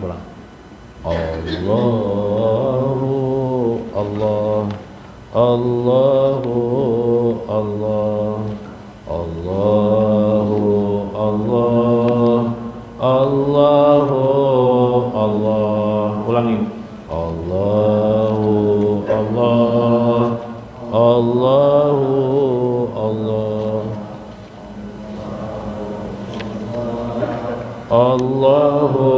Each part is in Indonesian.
pulang. Allahu Allah, Allahu Allah, Allahu Allah, Allahu Allah. Ulangi. Allahu Allah, Allahu Allah, Allahu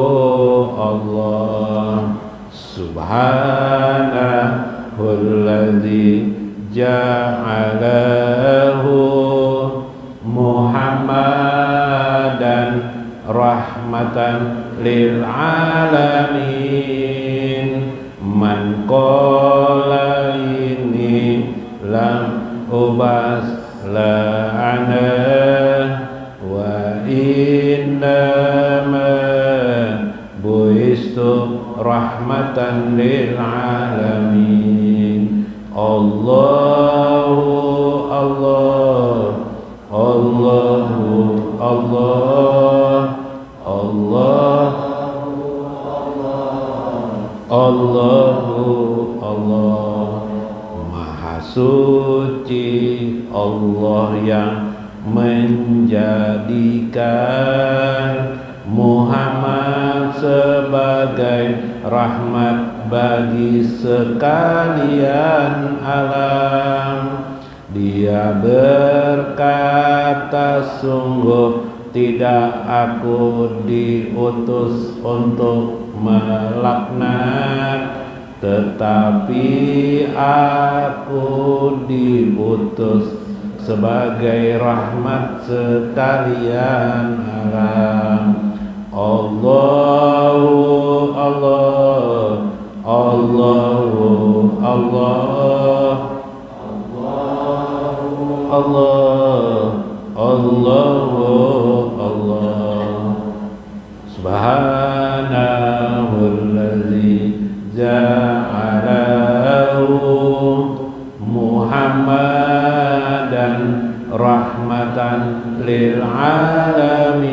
Allah. Subhanalladzii ja'alahu Muhammadan rahmatan lil alamin. Man qala ini lam ubas la ana wa innama buistu rahmatan lil alamin. Allahu Allah, Allahu Allah, Allahu Allah. Maha suci Allah yang menjadikan Muhammad sebagai rahmat bagi sekalian alam. Dia berkata, sungguh tidak aku diutus untuk melaknat, tetapi aku diutus sebagai rahmat sekalian alam. Allahu Allah, Allahu Allah, Allah, Allahu Allah. Subhanalladzii ja'alahu Muhammadan rahmatan lil alamin.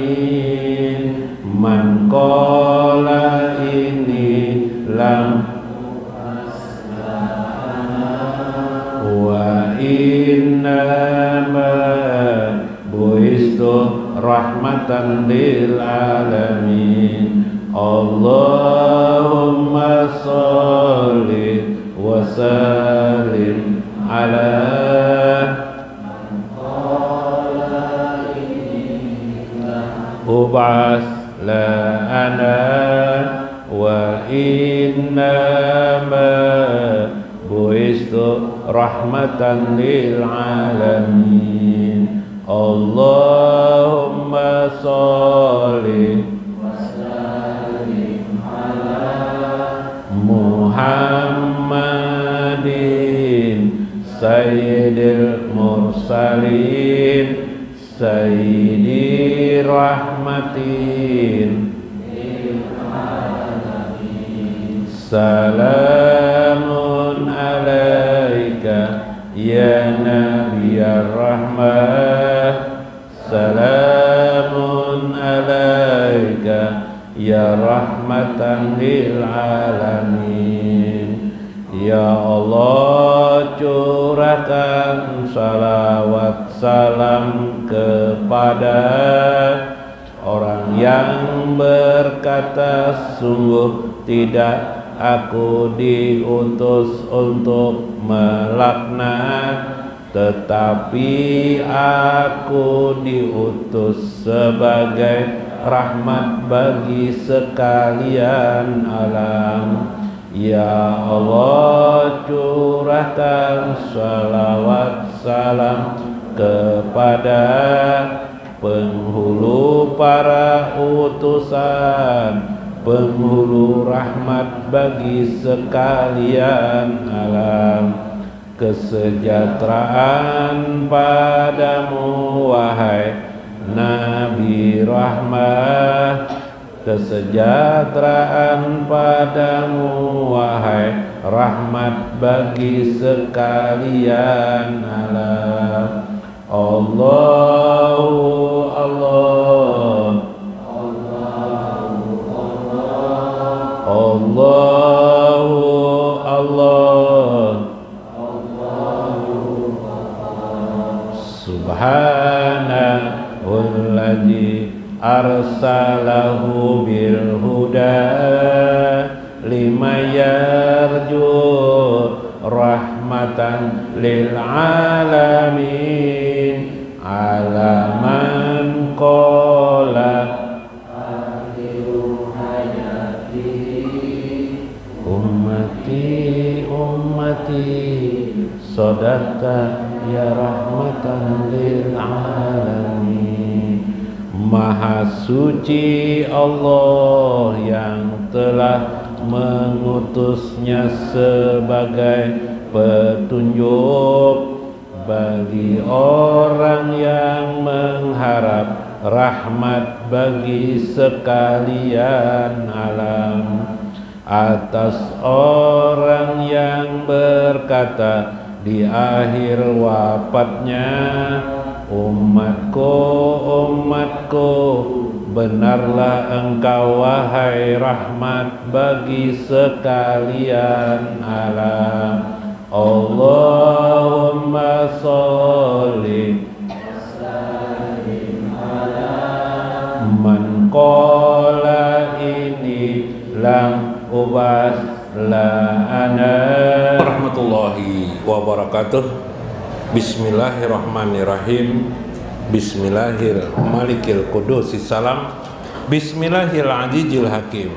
Man qala ini lam wa innama buistu rahmatan lil alamin. Allahumma sholli wa sallim ala ubas la ana wa innama buistu rahmatan lil alamin. Allahumma sholli wa sallim ala Muhammadin sayyidil mursalin sayyidi rahmatin. Salamun alaika ya nabiyar rahmah, salamun alaika ya rahmatan lil alamin. Ya Allah, curahkan salawat salam kepada orang yang berkata, sungguh tidak aku diutus untuk melaknat, tetapi aku diutus sebagai rahmat bagi sekalian alam. Ya Allah, curahkan salawat salam kepada penghulu para utusan, penghulu rahmat bagi sekalian alam. Kesejahteraan padamu wahai Nabi rahmat, kesejahteraan padamu wahai rahmat bagi sekalian alam. Allahu Allah, Allahu Allah, Allahu Allah. Subhanalladzi arsalahu bil huda liman yarju rahmatan lil alamin alaman qala ummati sadaqta ya rahmatan lil alamin. Maha suci Allah yang telah mengutusnya sebagai petunjuk bagi orang yang mengharap rahmat bagi sekalian alam, atas orang yang berkata di akhir wafatnya, umatku, umatku, benarlah engkau wahai rahmat bagi sekalian alam. Allahumma sholli man qala ini lam ubas la ana warahmatullahi wabarakatuh. Bismillahirrahmanirrahim. Bismillahirmalikil qudusis salam. Bismillahirazizil hakim.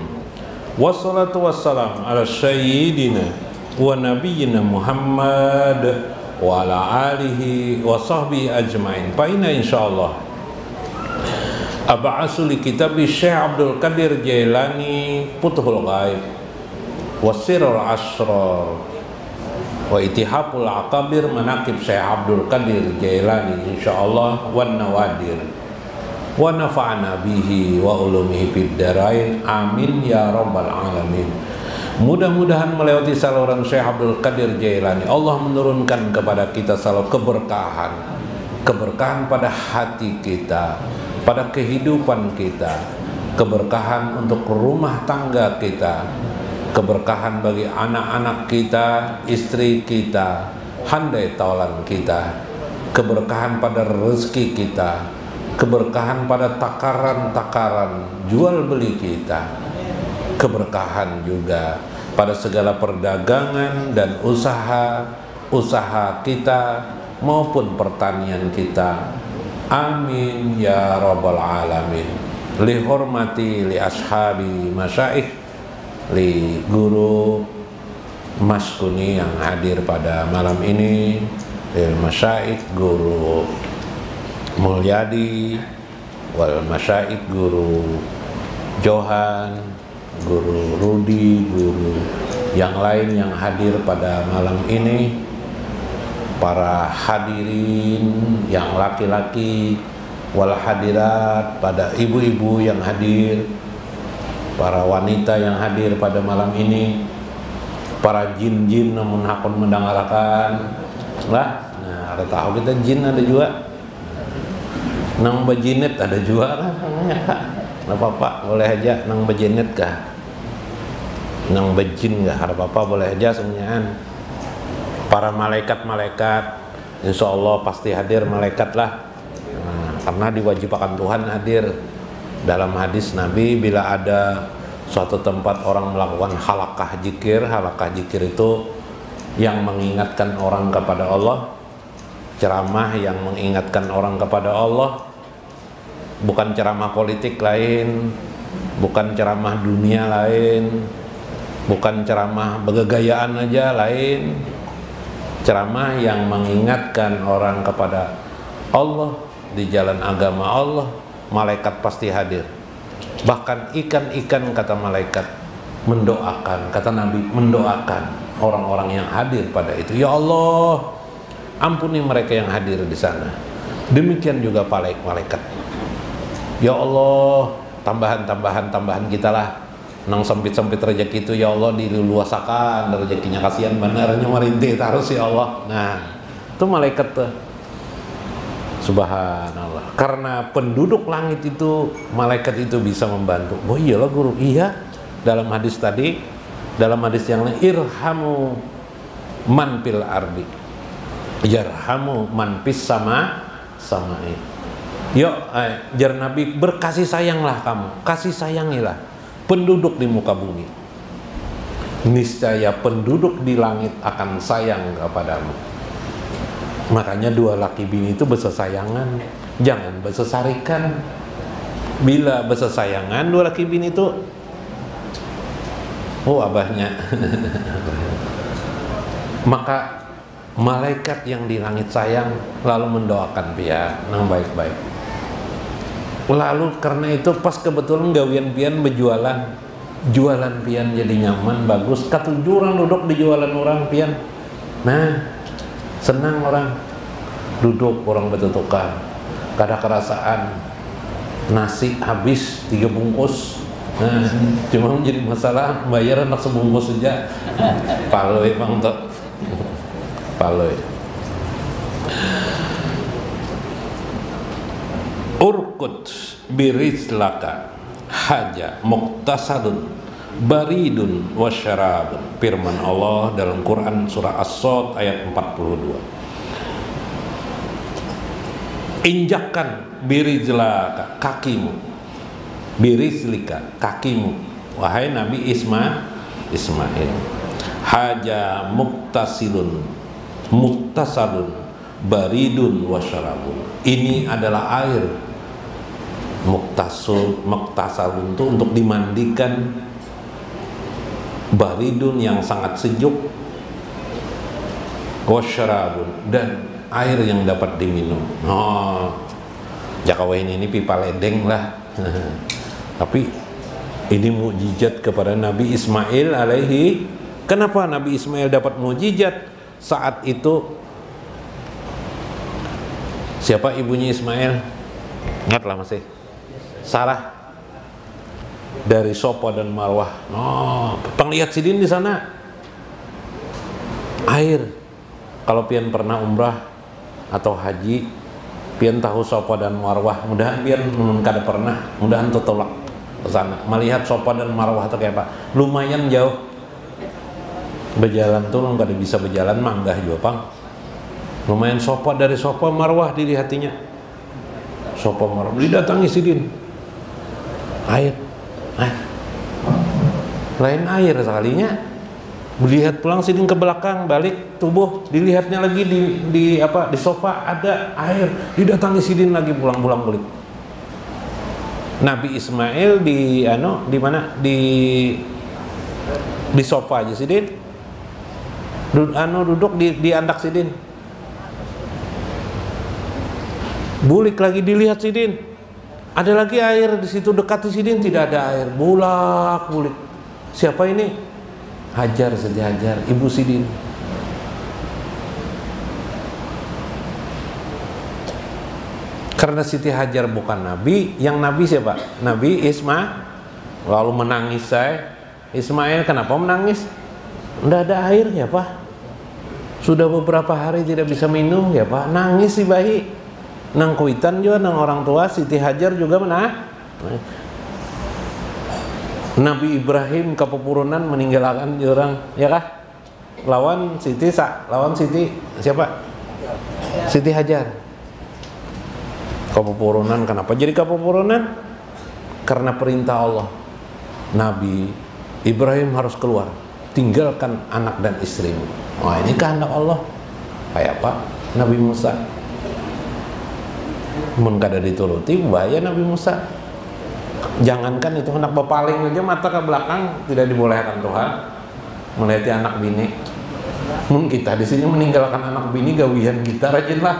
Wassalatu wassalam ala sayyidina wa nabiyyina Muhammad wa ala alihi wa sahbihi ajmain. Fa inna insyaallah ab'asu li kitabi Syekh Abdul Qadir Jailani Futhul Ghaib Wasirul Asrar wa Itihaful Akabir Manaqib Syekh Abdul Qadir Jailani insyaallah wan nawadir wa nafa'ana bihi wa ulumihi fid darain amin ya rabbal alamin. Mudah-mudahan melewati saluran Syekh Abdul Qadir Jailani Allah menurunkan kepada kita selalu keberkahan pada hati kita, pada kehidupan kita, keberkahan untuk rumah tangga kita, keberkahan bagi anak-anak kita, istri kita, handai taulan kita, keberkahan pada rezeki kita, keberkahan pada takaran-takaran jual beli kita, keberkahan juga pada segala perdagangan dan usaha kita maupun pertanian kita. Amin ya rabbal alamin. Li hormati li ashabi masyaikh, li guru Mas Kuni yang hadir pada malam ini, lil masyaikh guru Mulyadi, wal masyaikh guru Johan, guru Rudi, guru yang lain yang hadir pada malam ini, para hadirin yang laki-laki wal hadirat, pada ibu-ibu yang hadir, para wanita yang hadir pada malam ini, para jin-jin namun hakun mendengarkan lah. Nah, ada tahu kita jin ada juga, nang bajinet ada juga kan, nggak apa-apa, boleh aja nang bajinet kah, nang bajin kah, ada apa-apa, boleh aja semuanya. Para malaikat-malaikat insya Allah pasti hadir malaikat lah, nah, karena diwajibkan Tuhan hadir. Dalam hadis Nabi, bila ada suatu tempat orang melakukan halakah zikir itu yang mengingatkan orang kepada Allah, ceramah yang mengingatkan orang kepada Allah, bukan ceramah politik lain, bukan ceramah dunia lain, bukan ceramah begagayaan aja lain, ceramah yang mengingatkan orang kepada Allah di jalan agama Allah, malaikat pasti hadir. Bahkan ikan-ikan kata malaikat mendoakan, kata Nabi mendoakan orang-orang yang hadir pada itu. Ya Allah, ampuni mereka yang hadir di sana. Demikian juga malaikat. Ya Allah, tambahan kita lah. Nang sempit-sempit rezeki itu ya Allah diluasakan rezekinya, kasihan benernya merintih terus ya Allah. Nah, itu malaikat tuh. Subhanallah. Karena penduduk langit itu malaikat itu bisa membantu. Oh iyalah guru, iya. dalam hadis tadi, dalam hadis yang lain, irhamu man fil ardi yarhamu man fis samai. Yuk, jar Nabi, berkasih sayanglah kamu, kasih sayangilah penduduk di muka bumi. Niscaya penduduk di langit akan sayang kepadamu. Makanya dua laki bini itu bersesayangan, jangan bersesarikan. Bila bersesayangan dua laki bini itu, oh abahnya, maka malaikat yang di langit sayang lalu mendoakan dia nang baik-baik. Lalu karena itu pas kebetulan gawian pian berjualan, jualan pian jadi nyaman, bagus. Ketujuh orang duduk di jualan orang pian. Nah, senang orang duduk, orang bertutukan. Kada kerasaan nasi habis 3 bungkus. Nah, cuma menjadi masalah bayar anak sebungkus saja. Paloi bang tuh. Paloi. Urkut birizlaka haja muktasadun baridun wasyarabun. Firman Allah dalam Quran surah As-Sod ayat 42. Injakkan birizlaka, kakimu, birizlika, kakimu, wahai Nabi Ismail, haja muktasadun baridun wasyarabun. Ini adalah air muktasalun itu untuk dimandikan, baridun yang sangat sejuk, wasyarabun dan air yang dapat diminum. Oh, Jakawain ini pipa ledeng lah. Tapi ini mukjizat kepada Nabi Ismail alaihi. Kenapa Nabi Ismail dapat mukjizat? Saat itu siapa ibunya Ismail? Ingatlah masih? Sarah dari Sofa dan Marwah. Oh, penglihat sidin di sana. Air. Kalau pian pernah umrah atau haji, pian tahu Sofa dan Marwah. Mudahan pian kada pernah, mudahan tolak ke sana. Melihat Sofa dan Marwah itu kayak apa? Lumayan jauh. Berjalan tuh kada bisa berjalan, manggah juga pang. Lumayan Sofa, dari Sofa Marwah dilihatinya. Sofa Marwah didatangi sidin. Air. Lain air sekalinya. Melihat pulang sidin ke belakang, balik tubuh, dilihatnya lagi di sofa ada air, didatangi sidin lagi pulang balik. Nabi Ismail di mana? Di sofa aja sidin. Duduk di andak sidin. Bulik lagi dilihat sidin. Ada lagi air di situ dekat sidin, tidak ada air. Bulik. Siapa ini? Hajar, Siti Hajar, ibu sidin. Karena Siti Hajar bukan nabi, yang nabi siapa? Nabi Ismail. Lalu menangis saya. Ismail kenapa menangis? Tidak ada air ya Pak. Sudah beberapa hari tidak bisa minum ya Pak. Nangis si bayi. Nang kuitan juga nang orang tua Siti Hajar juga Nabi Ibrahim kepepurunan meninggalkan orang, ya kah? Lawan Siti siapa? Siti Hajar. Kepepurunan, kenapa jadi kepepurunan? Karena perintah Allah. Nabi Ibrahim harus keluar, tinggalkan anak dan istrimu. Wah, ini kehendak Allah. Kayak apa? Nabi Musa. Mun kada dituruti bahaya Nabi Musa. Jangankan itu anak bepaling aja mata ke belakang tidak dibolehkan Tuhan. Melihat anak bini. Mun kita di sini meninggalkan anak bini gawian kita rajinlah.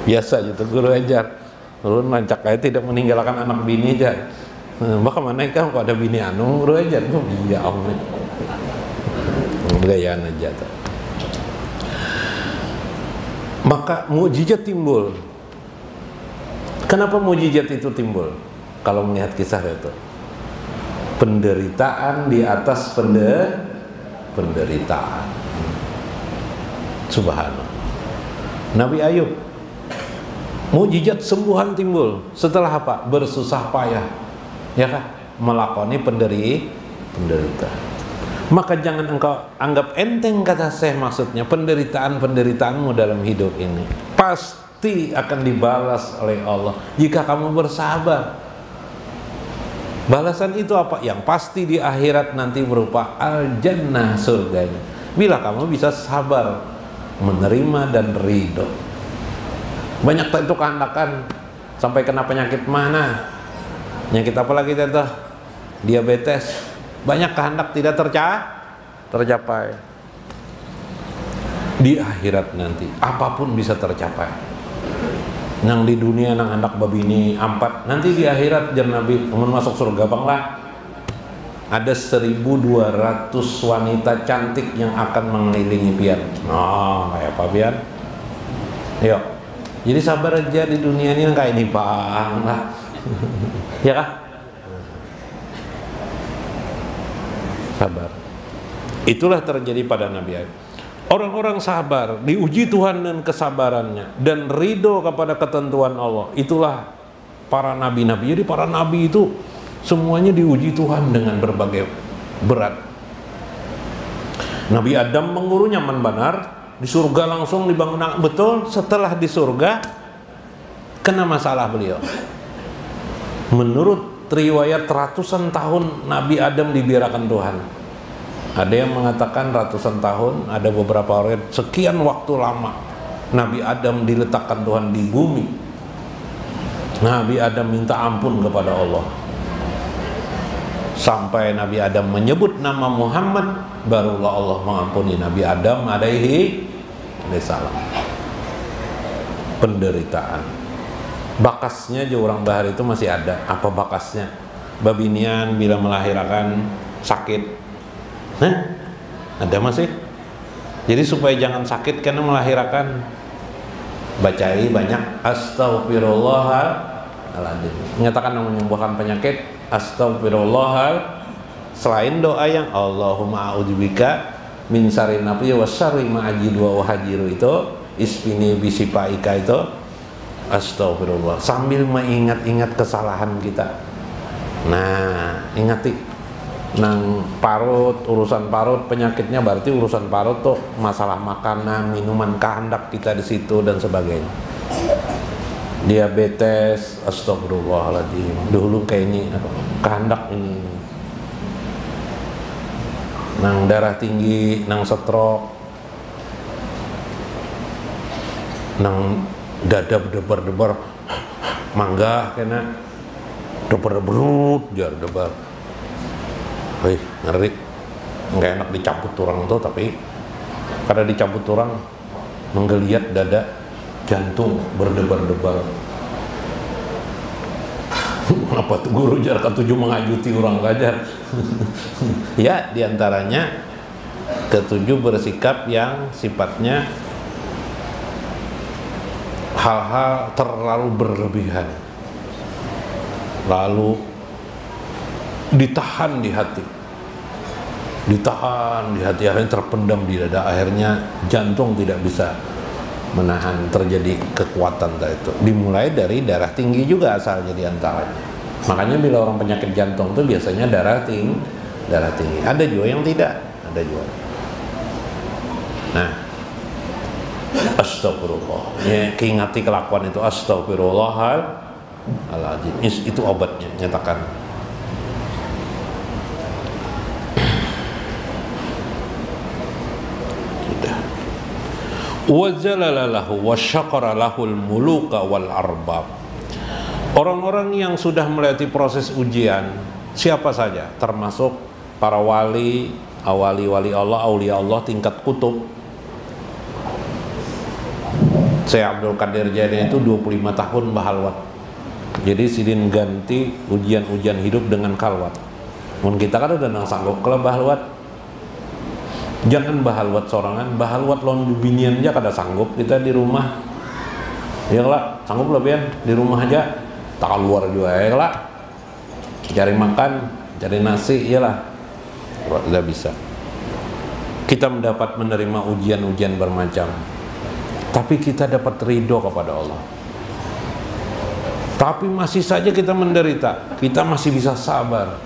Biasa gitu guru ajar. Lalu nancak kayak tidak meninggalkan anak bini aja. Maka mana kau ada bini guru ajar. Iya Allah. Gayaan aja tuh. Maka mukjizat timbul. Kenapa mukjizat itu timbul? Kalau melihat kisah itu, penderitaan di atas penderitaan. Subhanallah. Nabi Ayub Mukjizat sembuhan timbul setelah apa? Bersusah payah, ya kan? Melakoni penderita. Maka jangan engkau anggap enteng, kata Syekh, maksudnya penderitaan-penderitaanmu dalam hidup ini pasti akan dibalas oleh Allah jika kamu bersabar. Balasan itu apa? Yang pasti di akhirat nanti berupa al-jannah, surganya, bila kamu bisa sabar menerima dan ridho. Banyak itu kehendakan sampai kena penyakit mana, penyakit apa lagi itu? Diabetes. Banyak kehendak tidak tercapai. Di akhirat nanti apapun bisa tercapai. Nang di dunia nang hendak babini ampat, nanti di akhirat jar Nabi mun masuk surga banglah ada 1.200 wanita cantik yang akan mengelilingi pian. Oh, kayak apa pian? Yuk. Jadi sabar aja di dunia ini kayak ini bang lah. Ya kah? Sabar. Itulah terjadi pada Nabi Ayub. Orang-orang sabar diuji Tuhan dan kesabarannya dan ridho kepada ketentuan Allah. Itulah para nabi-nabi. Jadi para nabi itu semuanya diuji Tuhan dengan berbagai berat. Nabi Adam menguru nyaman benar, di surga langsung dibangun. Betul, setelah di surga kena masalah beliau. Menurut riwayat ratusan tahun Nabi Adam dibiarkan Tuhan. Ada yang mengatakan ratusan tahun, ada beberapa orang sekian waktu lama Nabi Adam diletakkan Tuhan di bumi. Nabi Adam minta ampun kepada Allah. Sampai Nabi Adam menyebut nama Muhammad, barulah Allah mengampuni Nabi Adam alaihi salam. Penderitaan. Bakasnya je orang bahar itu masih ada. Apa bakasnya? Babinian bila melahirkan sakit. Ada masih. Jadi supaya jangan sakit karena melahirkan, bacai banyak astaghfirullahaladzim. Menyatakan yang menyembuhkan penyakit astaghfirullah. Selain doa yang Allahumma a'udzubika min syarri nafsi wa syarri ma ajidu wa hajiru, itu isfini bisipaika, itu astagfirullah, sambil mengingat-ingat kesalahan kita. Nah, ingati nang parut, urusan parut penyakitnya, berarti urusan parut tuh masalah makanan, minuman, kehendak kita di situ dan sebagainya. Diabetes, astagfirullahaladzim, dulu kayak ini kehendak ini. Nang darah tinggi, nang stroke, nang dada berdebar-debar, mangga kena debar-debarut jar debar. Wih, ngeri, nggak enak dicabut orang tuh, tapi karena dicabut orang menggeliat dada, jantung berdebar-debar. Apa tuh guru jarak ketujuh mengajuti orang ngajar? Ya, diantaranya ketujuh bersikap yang sifatnya hal-hal terlalu berlebihan, lalu ditahan di hati, akhirnya terpendam di dada, akhirnya jantung tidak bisa menahan, terjadi kekuatan itu. Dimulai dari darah tinggi juga asalnya diantaranya. Makanya bila orang penyakit jantung itu biasanya darah tinggi. Ada juga yang tidak, ada juga. Nah, astagfirullah, ya, keingati kelakuan itu, astagfirullahaladzim, itu obatnya, nyatakan. Wajalalahu wasyakaralahul muluka wal arbab. Orang-orang yang sudah melewati proses ujian, siapa saja, termasuk para wali, wali Allah, aulia Allah tingkat kutub. Syekh Abdul Qadir Jailani itu 25 tahun bahalwat. Jadi sidin ganti ujian-ujian hidup dengan kalwat. Mun kita kan udah nang sanggup kalau bahalwat. Jangan bahalwat sorangan, bahalwat lawan binian aja kada sanggup kita di rumah. Ya lah, sanggup lebihan di rumah aja. Tak keluar juga ya lah. Cari makan, cari nasi, iyalah. Tidak bisa. Kita mendapat menerima ujian-ujian bermacam, tapi kita dapat ridho kepada Allah. Tapi masih saja kita menderita, kita masih bisa sabar.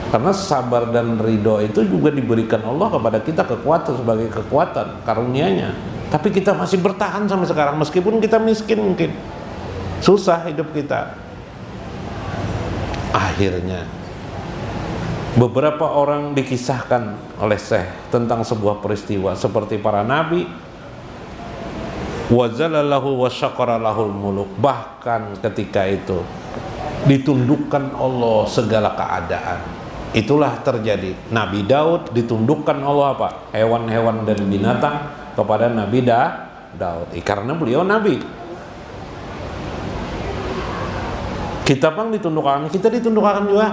Karena sabar dan ridho itu juga diberikan Allah kepada kita kekuatan sebagai kekuatan karunia-Nya. Tapi kita masih bertahan sampai sekarang meskipun kita miskin, mungkin susah hidup kita. Akhirnya beberapa orang dikisahkan oleh Syekh tentang sebuah peristiwa seperti para nabi, wazalallahu wasyakaralahul muluk, bahkan ketika itu ditundukkan Allah segala keadaan. Itulah terjadi. Nabi Daud ditundukkan Allah apa? Hewan-hewan dan binatang kepada Nabi Daud. Karena beliau nabi. Kita pun ditundukkan, kita ditundukkan juga.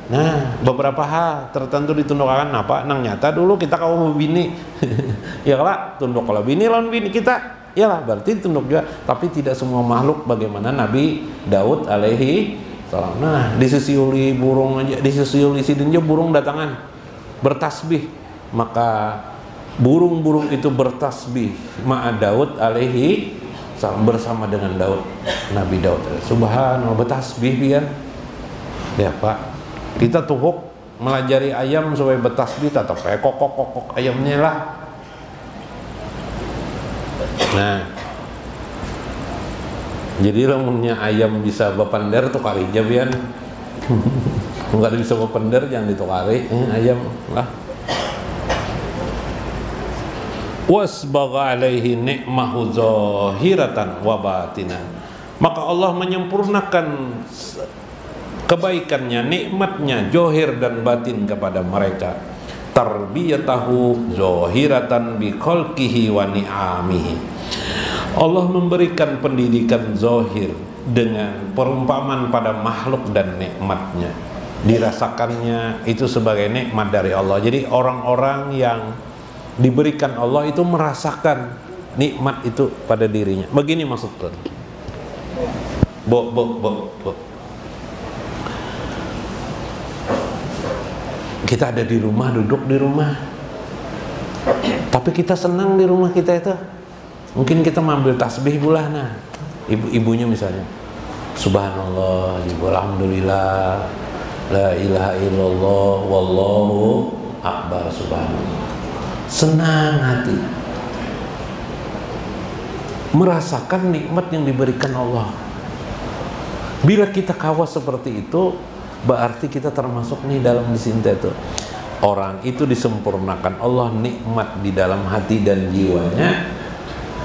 Nah, beberapa hal tertentu ditundukkan apa? Nang nyata dulu kita kalau mau bini. Ya lah, tunduk kalau bini lawan bini kita. Ya lah, berarti tunduk juga. Tapi tidak semua makhluk bagaimana Nabi Daud alaihi salam. Nah, disisiuli burung aja, disisiuli sidinja burung datangan bertasbih. Maka burung-burung itu bertasbih ma'a Daud alaihi salam, bersama dengan Daud, Nabi Daud. Subhanallah, bertasbih biar. Ya Pak, kita tuhuk melajari ayam supaya bertasbih, tetap kayak kokok ayamnya lah. Nah, jadi lamunnya ayam bisa bapandar tuh kari jabian. Enggak bisa bapandar jangan ditukari ayam lah. Wasbagha alaihi ni'mahu zahiratan wa batinan. Maka Allah menyempurnakan kebaikannya, nikmatnya zahir dan batin kepada mereka. Tarbiyatahu zahiratan bi khalqihi wa ni'amihi. Allah memberikan pendidikan zahir dengan perumpamaan pada makhluk dan nikmatnya. Dirasakannya itu sebagai nikmat dari Allah. Jadi orang-orang yang diberikan Allah itu merasakan nikmat itu pada dirinya. Begini maksudnya. Kita ada di rumah, duduk di rumah. Tapi kita senang di rumah kita itu. Mungkin kita mengambil tasbih pula, nah ibunya misalnya subhanallah, alhamdulillah, la ilaha illallah, wallahu akbar, subhanallah. Senang hati merasakan nikmat yang diberikan Allah. Bila kita kawas seperti itu, berarti kita termasuk nih dalam disinta itu. Orang itu disempurnakan Allah nikmat di dalam hati dan jiwanya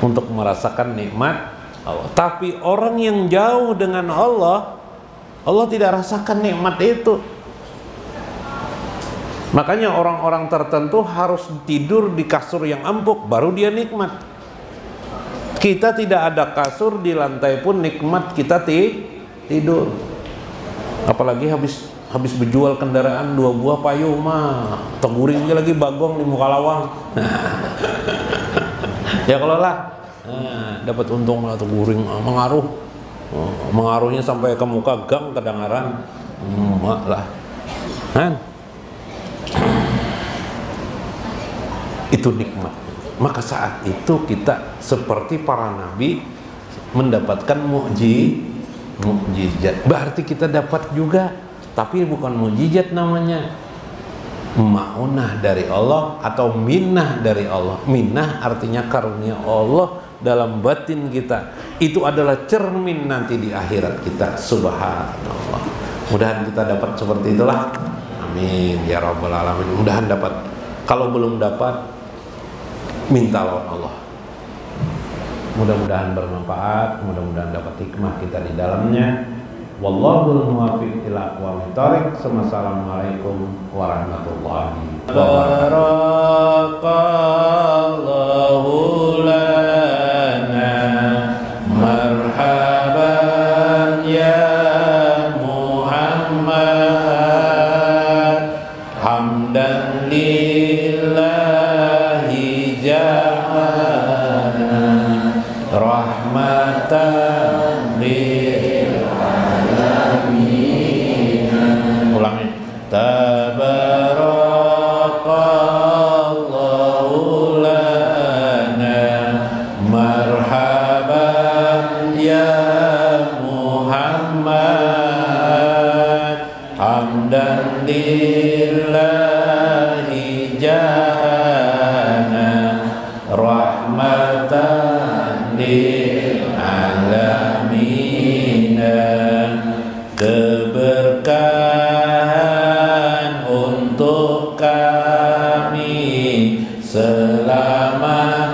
untuk merasakan nikmat Allah. Tapi orang yang jauh dengan Allah, Allah tidak rasakan nikmat itu. Makanya orang-orang tertentu harus tidur di kasur yang empuk baru dia nikmat. Kita tidak ada kasur di lantai pun nikmat kita tidur. Apalagi habis berjual kendaraan 2 buah payung mah teguringnya lagi bagong di muka lawang. Ya kalau lah dapat untung atau guring mengaruhnya sampai ke muka gang kedengaran lah kan. Itu nikmat. Maka saat itu kita seperti para nabi mendapatkan mukjizat. Berarti kita dapat juga, tapi bukan mukjizat namanya, ma'unah dari Allah atau minnah dari Allah. Minnah artinya karunia Allah dalam batin kita. Itu adalah cermin nanti di akhirat kita. Subhanallah. Mudahan kita dapat seperti itulah. Amin ya rabbal alamin. Mudahan dapat. Kalau belum dapat, minta lawan Allah. Mudah-mudahan bermanfaat, mudah-mudahan dapat hikmah kita di dalamnya. Wallahul muwaffiq ila aqwamit thoriq. Assalamualaikum warahmatullahi wabarakatuh. Barakallahu lana marhaban ya Muhammad hamdan lillahi ja'ana rahmatan lil alamin. Ulangi. Tabarakallahu lana hamdan lillahi jana rahmatan lil alamina, keberkahan untuk kami, selamat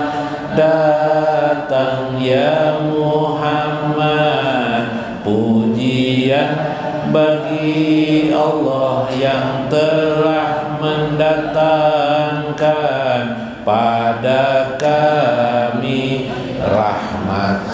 datang ya Muhammad, pujian bagi Allah yang telah mendatangkan pada kami rahmat